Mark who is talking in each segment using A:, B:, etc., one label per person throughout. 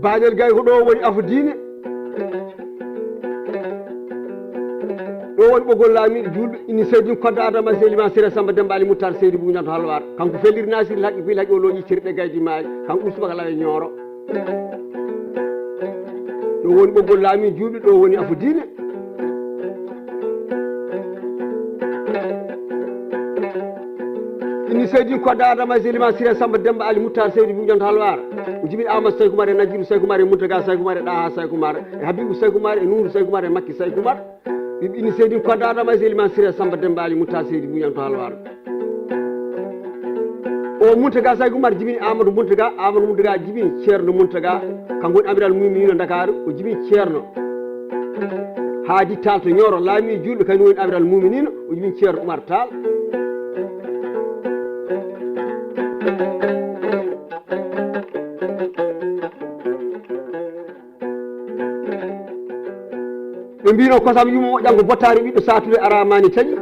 A: bañel gay ko ɗo woni afdine ɗo woni ɓoggol laamiɗo julɓe ini seydi kodde adama seliman sira samba demba ali moutar seydi buñanto halwar kanko fellir nasiri haqqi fil haqqi o looƴi cirɗe gaydi maaji kanko usubaka lawe ñooro ɗo woni ɓoggol laamiɗo julɓe ɗo woni afdine ini seydi kodde adama seliman sira samba demba ali moutar seydi buñanto halwar jibin amadou saykoumar e najiru saykoumar e moutaga saykoumar e ɗaha saykoumar e habibou saykoumar e nouru saykoumar e makki saykoumar ini seydi kodde adama seliman sira samba demba ali moutar seydi buñanto halwar o moutaga saykoumar jibini amadou moutaga jibini ceerno moutaga kanko woni amiral mumino dakar o jibini ceerno haaji tal to ñoro laami julɓe kañum woni amiral muminino o jibini ceerno oumar tall ɓe mbino kosam yumma moƴƴanko bottari ɓiɗɗo satude aramani taƴi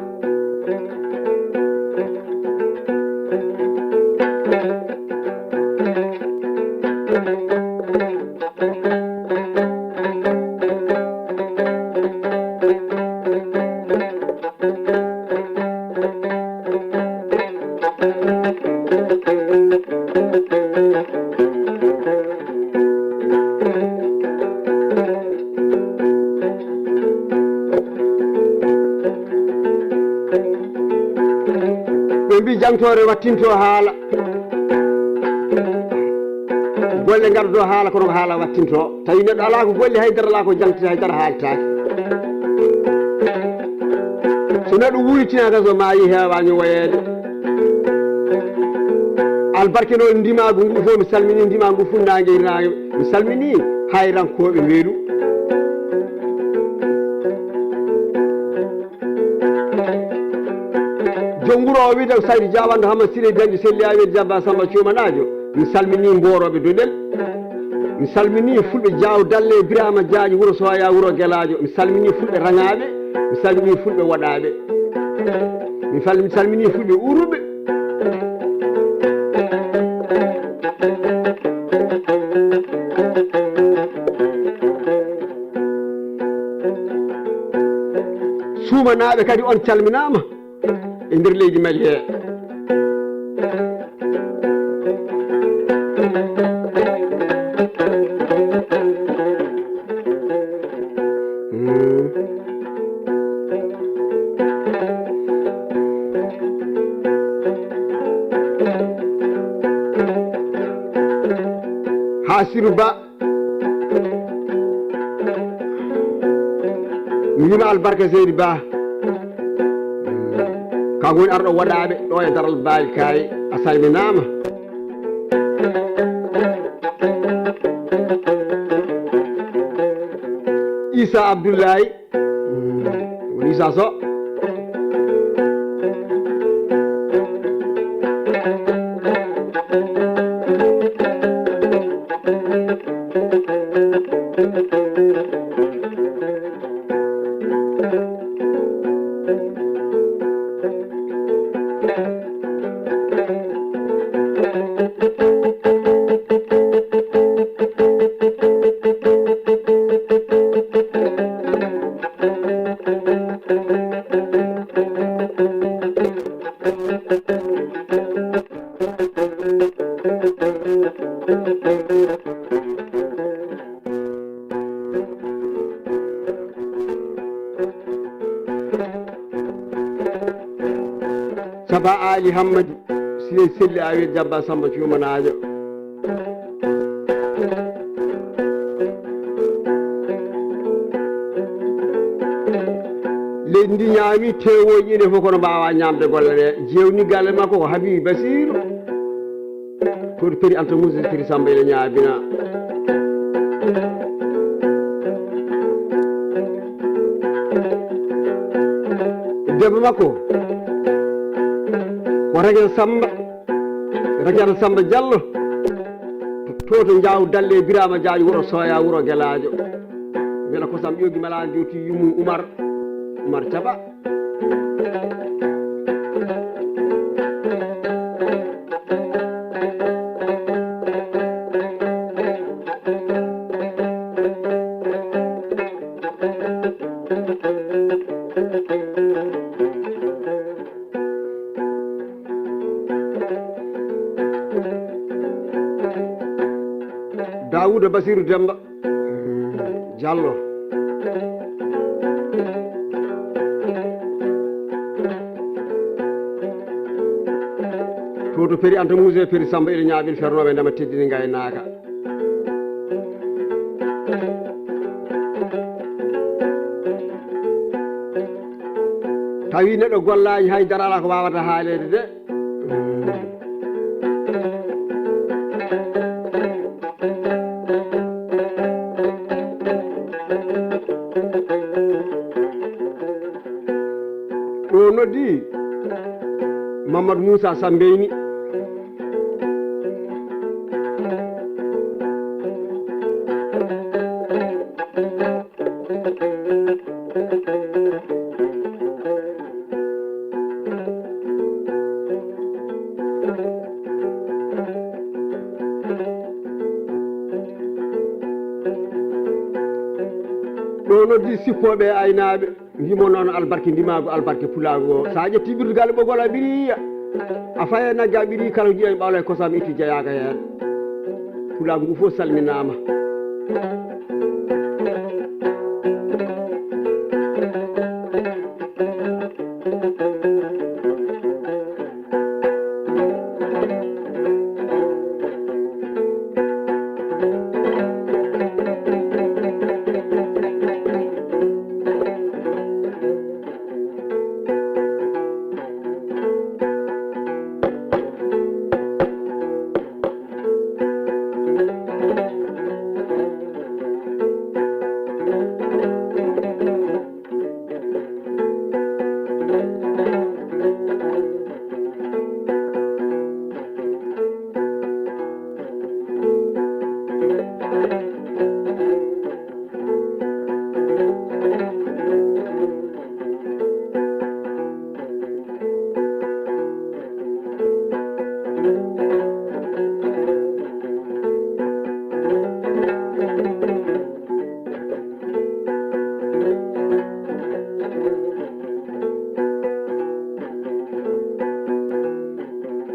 A: jangtore wattinto haala golle gardo haala kono ko haala wattinto tawi neɗɗo ala ko golle haydara ala ko jangtita haydara haaltaki so neɗɗo wuytina ka so maayi heewani woyede albarkeno ndimagu ngu fof mi salmini ndimagu funnague irnague mi salmini hayrankoɓe weelu jonguro o wiide saydi jawando hama sire dañƴo selli awede jabba samba cumanajo mi salmini mboroɓe doɗel mi salmini fulɓe diaw dalle birama diaƴo wuuro soya wuuro guelajo mi salmini fulɓe raŋaɓe mi salmini fulɓe waɗaɓe mi salmini fulɓe uruɓe sumanaɓe kadi on calminama e nder leydi Mali he Hasiru Ba mi wima albarka Seydi Ba kanko woni arɗo waɗaɓe ɗo e daral baali Kaay a salminama Issa Abdoulaye woni Issa Sow Saba Ali Hammadi si selli awi jabba samba cumanajo leydi ndi ñaami tewoji ine fof kono mbawa ñamde golle ɗe jewni galle makko ko Habibi Basiru toɗo peri Anta Moussa peri Samba ene ñaabina debbo makko ko Rejoignez Samba Diallo toto jaw dalle birama jaaji wuro soya wuro gelaajo wela ko sam yogi mala joti yumu Umar Thiaba Daouda Basirou Demba Diallo toto peri Anta Musée peri Samba ene ñaaɓil fernoɓe ndema teddini gaynaka tawi neɗɗo gollaji haydara ala ko wawata haalede de ɗo noddi Mamadou Moussa Sambeyni ɗo noddi sippoɓe aynaɓe ndimo noon albarke ndimago albarke Pulaagu o sa ƴetti ɓirdugal ɓoggol a ɓiriya a faye nagge a ɓiri kala jiiya ɓawla e kosam itti jeyaka hen Pulaagu ngu fof salminama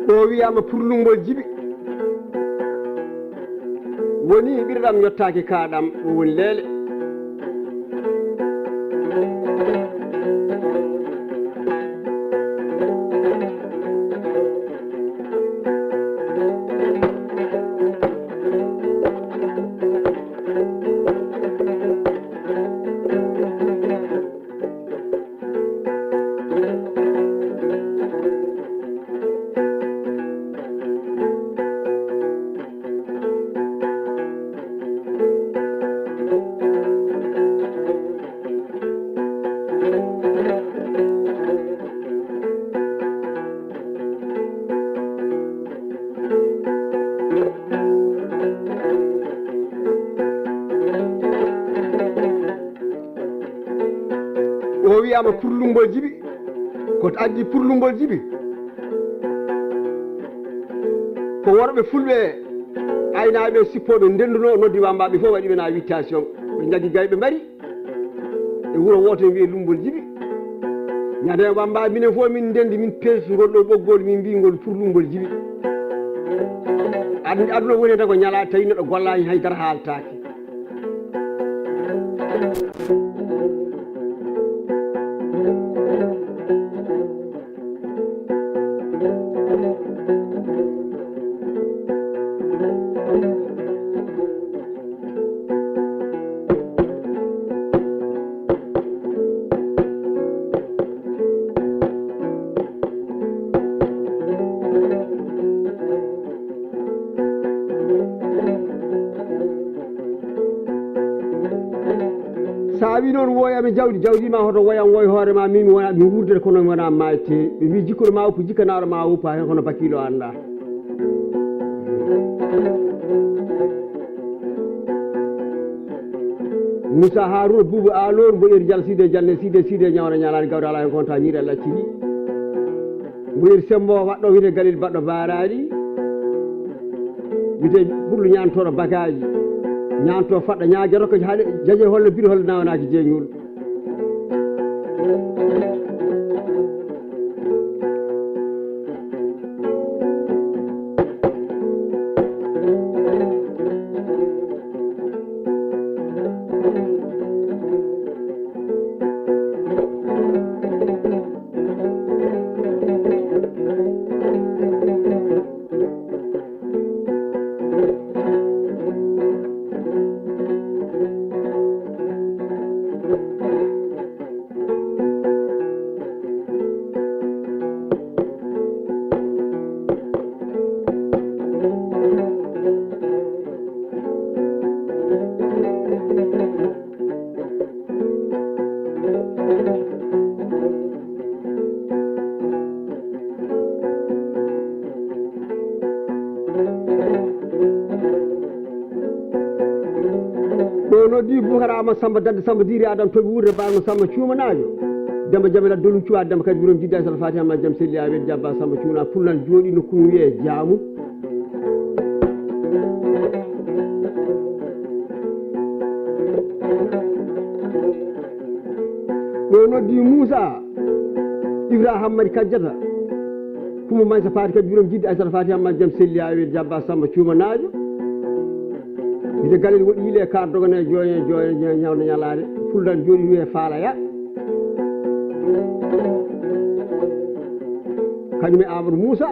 A: o wiyama purlungol jibi woni ɓirɗam yottaki kaɗam o woni leele o wiyama purlungol jibi koto addi purlungol jibi ko worɓe fulɓe aynaɓe sippoɓe ndenduno noddi wambaɓe fof waɗiɓe na invitation ɓe jaggi gayɓe mbari e wuuro woto wiye lumbol jibi ñande wambaɓe minen fof min ndendi min peesi ngolɗo ɓoggol min mbi ngol purlungol jibi aduna woni tan ko ñala tawi neɗɗo gollani haydara haaltaki sa wi noon woyami jawdi ma hoto woyam woy hoorema min wona mi wurdere kono mi wona mayte ɓe mbi jikkuɗo ma uppu jikkanaɗo ma uppa hen kono bakilo anda Moussa Harouna Boubou Alor Mboyir Dial Side Dialne Side ñawna ñalani gawde ala en konta ñiire lacciri Mboyir Sembo waɗɗo wiyete Galil baɗɗo barari wiyete ɓurlu ñantoɗo bagaji ñanto faɗɗa ñagueto ko haade jaje holle biri holle nawanaki jeeñol noddi Boubacar Amadou Samba Dande Samba Diri Adam toɓi wurde bano Samba cumanajo Demba Jamila Dolu cuwa Demba kadi wurom jidda sal Fatiha ma jam selli awen jabba Samba cumana pullan jooɗi no kum wiye jaamu no noddi Moussa Ibrahima Mari Kadiata kumo maysa faati kadi wurom jidda sal Fatiha ma jam selli awen jabba Samba cumanajo ide galel woɗi yile kar dogane joye ñawde ñalade fuldan jooɗi wiye faalaya kañum e Amadou Moussa